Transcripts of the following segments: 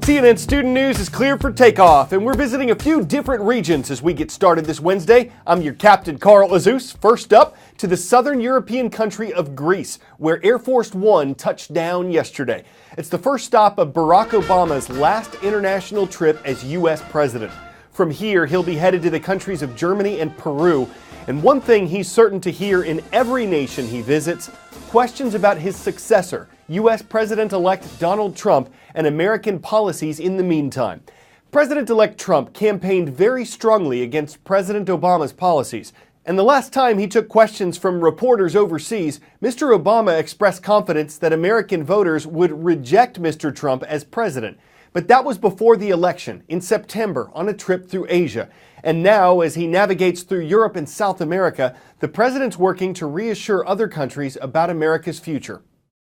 CNN Student News is clear for takeoff, and we're visiting a few different regions as we get started this Wednesday. I'm your captain, Carl Azuz. First up, to the southern European country of Greece, where Air Force One touched down yesterday. It's the first stop of Barack Obama's last international trip as U.S. president. From here, he'll be headed to the countries of Germany and Peru. And one thing he's certain to hear in every nation he visits, questions about his successor, U.S. President-elect Donald Trump, and American policies in the meantime. President-elect Trump campaigned very strongly against President Obama's policies. And the last time he took questions from reporters overseas, Mr. Obama expressed confidence that American voters would reject Mr. Trump as president. But that was before the election, in September, on a trip through Asia. And now, as he navigates through Europe and South America, the president's working to reassure other countries about America's future.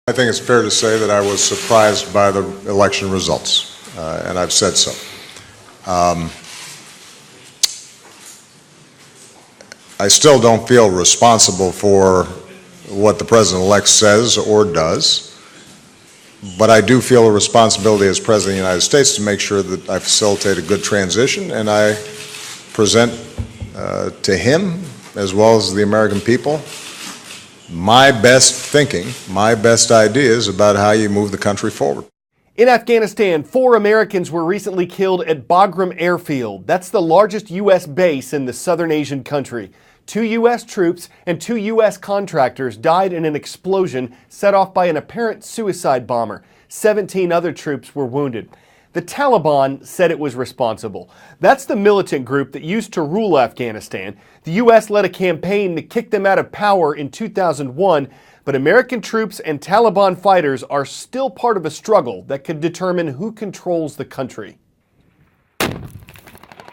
I think it's fair to say that I was surprised by the election results, and I've said so. I still don't feel responsible for what the president-elect says or does, but I do feel a responsibility as President of the United States to make sure that I facilitate a good transition, and I present to him, as well as the American people, my best thinking, my best ideas about how you move the country forward. In Afghanistan, 4 Americans were recently killed at Bagram Airfield. That's the largest U.S. base in the southern Asian country. 2 U.S. troops and 2 U.S. contractors died in an explosion set off by an apparent suicide bomber. 17 other troops were wounded. The Taliban said it was responsible. That's the militant group that used to rule Afghanistan. The U.S. led a campaign to kick them out of power in 2001, but American troops and Taliban fighters are still part of a struggle that could determine who controls the country.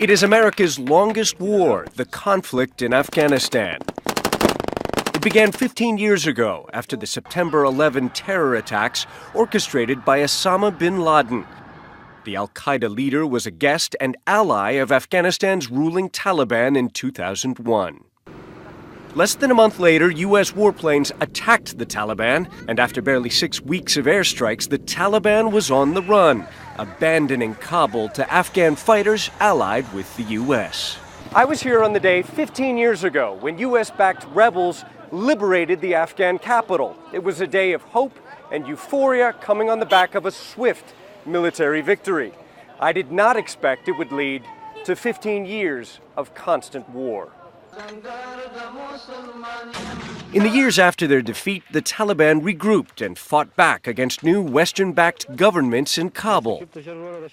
It is America's longest war, the conflict in Afghanistan. It began 15 years ago after the September 11 terror attacks orchestrated by Osama bin Laden. The al-Qaeda leader was a guest and ally of Afghanistan's ruling Taliban in 2001. Less than a month later, U.S. warplanes attacked the Taliban, and after barely 6 weeks of airstrikes, the Taliban was on the run, abandoning Kabul to Afghan fighters allied with the U.S. I was here on the day 15 years ago when U.S.-backed rebels liberated the Afghan capital. It was a day of hope and euphoria coming on the back of a swift military victory. I did not expect it would lead to 15 years of constant war. In the years after their defeat, the Taliban regrouped and fought back against new Western-backed governments in Kabul.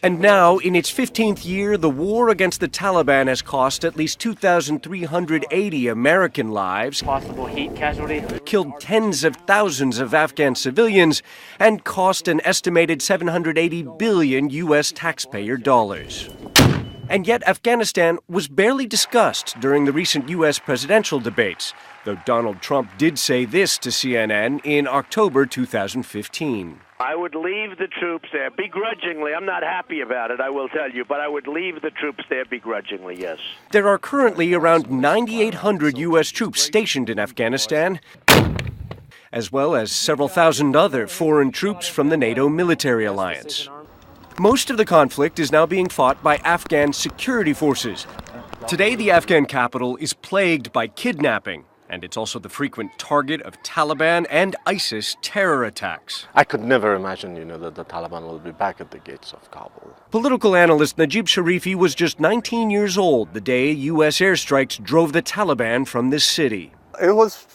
And now, in its 15th year, the war against the Taliban has cost at least 2,380 American lives, possible heat casualty, killed tens of thousands of Afghan civilians, and cost an estimated $780 billion U.S. taxpayer dollars. And yet Afghanistan was barely discussed during the recent U.S. presidential debates, though Donald Trump did say this to CNN in October 2015. I would leave the troops there begrudgingly. I'm not happy about it, I will tell you, but I would leave the troops there begrudgingly, yes. There are currently around 9,800 U.S. troops stationed in Afghanistan, as well as several thousand other foreign troops from the NATO military alliance. Most of the conflict is now being fought by Afghan security forces. Today, the Afghan capital is plagued by kidnapping, and it's also the frequent target of Taliban and ISIS terror attacks. I could never imagine, that the Taliban will be back at the gates of Kabul. Political analyst Najib Sharifi was just 19 years old the day U.S. airstrikes drove the Taliban from this city. It was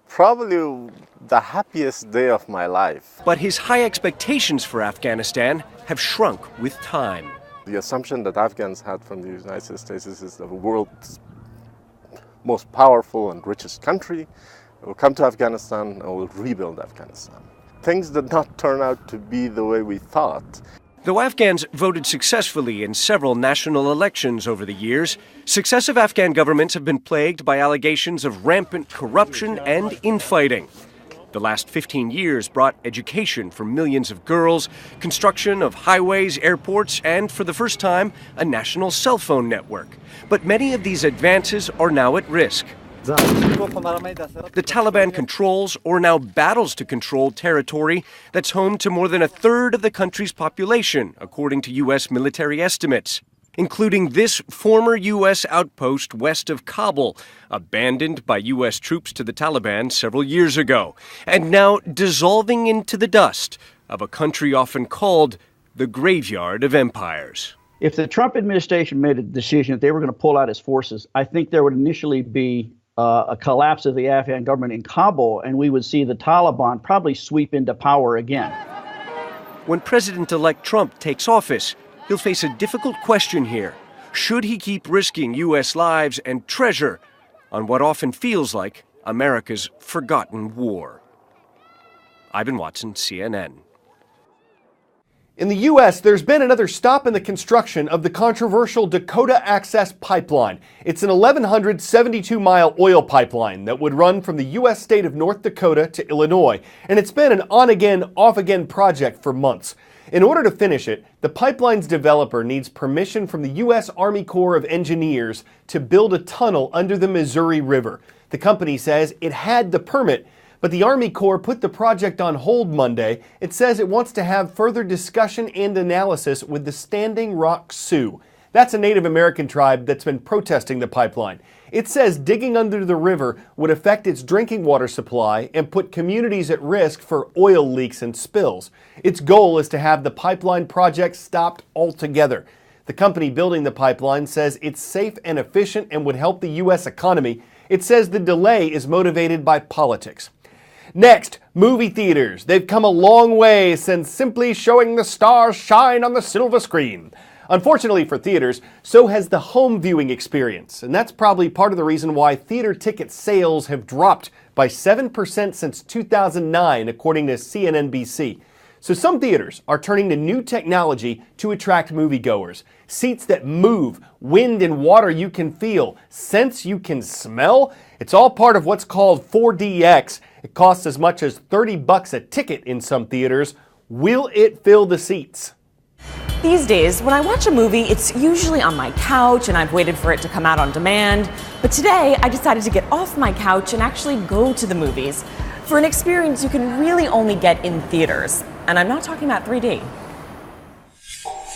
probably the happiest day of my life. But his high expectations for Afghanistan have shrunk with time. The assumption that Afghans had from the United States is the world's most powerful and richest country. It will come to Afghanistan and will rebuild Afghanistan. Things did not turn out to be the way we thought. Though Afghans voted successfully in several national elections over the years, successive Afghan governments have been plagued by allegations of rampant corruption and infighting. The last 15 years brought education for millions of girls, construction of highways, airports, and for the first time, a national cell phone network. But many of these advances are now at risk. The Taliban controls, or now battles to control, territory that's home to more than a third of the country's population, according to U.S. military estimates, including this former U.S. outpost west of Kabul, abandoned by U.S. troops to the Taliban several years ago, and now dissolving into the dust of a country often called the graveyard of empires. If the Trump administration made a decision that they were going to pull out its forces, I think there would initially be a collapse of the Afghan government in Kabul, and we would see the Taliban probably sweep into power again. When President-elect Trump takes office, he'll face a difficult question here. Should he keep risking U.S. lives and treasure on what often feels like America's forgotten war? Ivan Watson, CNN. In the U.S., there's been another stop in the construction of the controversial Dakota Access Pipeline. It's an 1,172-mile oil pipeline that would run from the U.S. state of North Dakota to Illinois, and it's been an on-again, off-again project for months. In order to finish it, the pipeline's developer needs permission from the U.S. Army Corps of Engineers to build a tunnel under the Missouri River. The company says it had the permit, but the Army Corps put the project on hold Monday. It says it wants to have further discussion and analysis with the Standing Rock Sioux. That's a Native American tribe that's been protesting the pipeline. It says digging under the river would affect its drinking water supply and put communities at risk for oil leaks and spills. Its goal is to have the pipeline project stopped altogether. The company building the pipeline says it's safe and efficient and would help the U.S. economy. It says the delay is motivated by politics. Next, movie theaters. They've come a long way since simply showing the stars shine on the silver screen. Unfortunately for theaters, so has the home viewing experience, and that's probably part of the reason why theater ticket sales have dropped by 7% since 2009, according to CNBC. So some theaters are turning to new technology to attract moviegoers. Seats that move, wind and water you can feel, scents you can smell. It's all part of what's called 4DX. It costs as much as $30 a ticket in some theaters. Will it fill the seats? These days, when I watch a movie, it's usually on my couch and I've waited for it to come out on demand. But today, I decided to get off my couch and actually go to the movies for an experience you can really only get in theaters. And I'm not talking about 3D.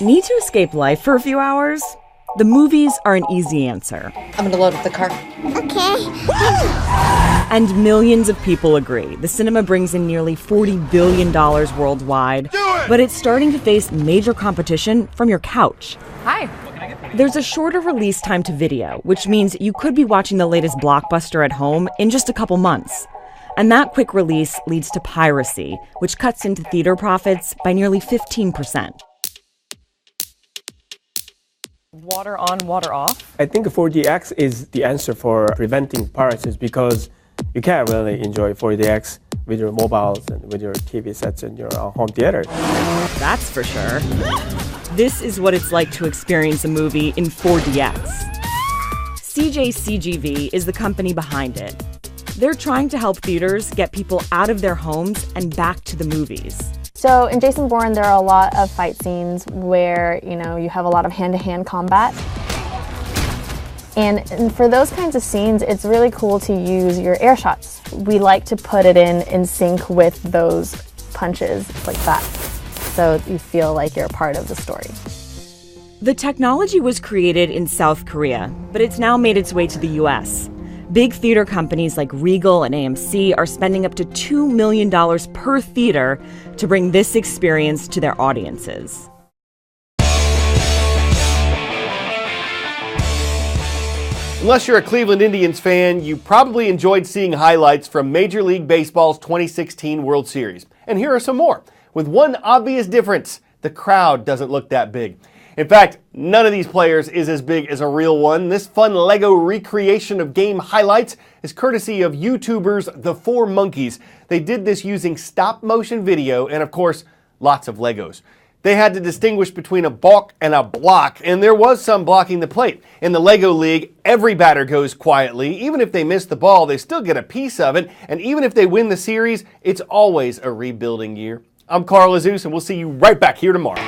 Need to escape life for a few hours? The movies are an easy answer. I'm gonna load up the car. Okay. And millions of people agree. The cinema brings in nearly $40 billion worldwide, but it's starting to face major competition from your couch. Hi. There's a shorter release time to video, which means you could be watching the latest blockbuster at home in just a couple months. And that quick release leads to piracy, which cuts into theater profits by nearly 15%. Water on, water off? I think 4DX is the answer for preventing piracies because you can't really enjoy 4DX with your mobiles and with your TV sets in your home theater. That's for sure. This is what it's like to experience a movie in 4DX. CJCGV is the company behind it. They're trying to help theaters get people out of their homes and back to the movies. So in Jason Bourne, there are a lot of fight scenes where, you have a lot of hand-to-hand combat. And for those kinds of scenes, it's really cool to use your air shots. We like to put it in sync with those punches like that, so you feel like you're a part of the story. The technology was created in South Korea, but it's now made its way to the US. Big theater companies like Regal and AMC are spending up to $2 million per theater to bring this experience to their audiences. Unless you're a Cleveland Indians fan, you probably enjoyed seeing highlights from Major League Baseball's 2016 World Series. And here are some more, with one obvious difference: the crowd doesn't look that big. In fact, none of these players is as big as a real one. This fun Lego recreation of game highlights is courtesy of YouTubers The Four Monkeys. They did this using stop-motion video and, of course, lots of Legos. They had to distinguish between a balk and a block, and there was some blocking the plate. In the Lego League, every batter goes quietly. Even if they miss the ball, they still get a piece of it. And even if they win the series, it's always a rebuilding year. I'm Carl Azuz, and we'll see you right back here tomorrow.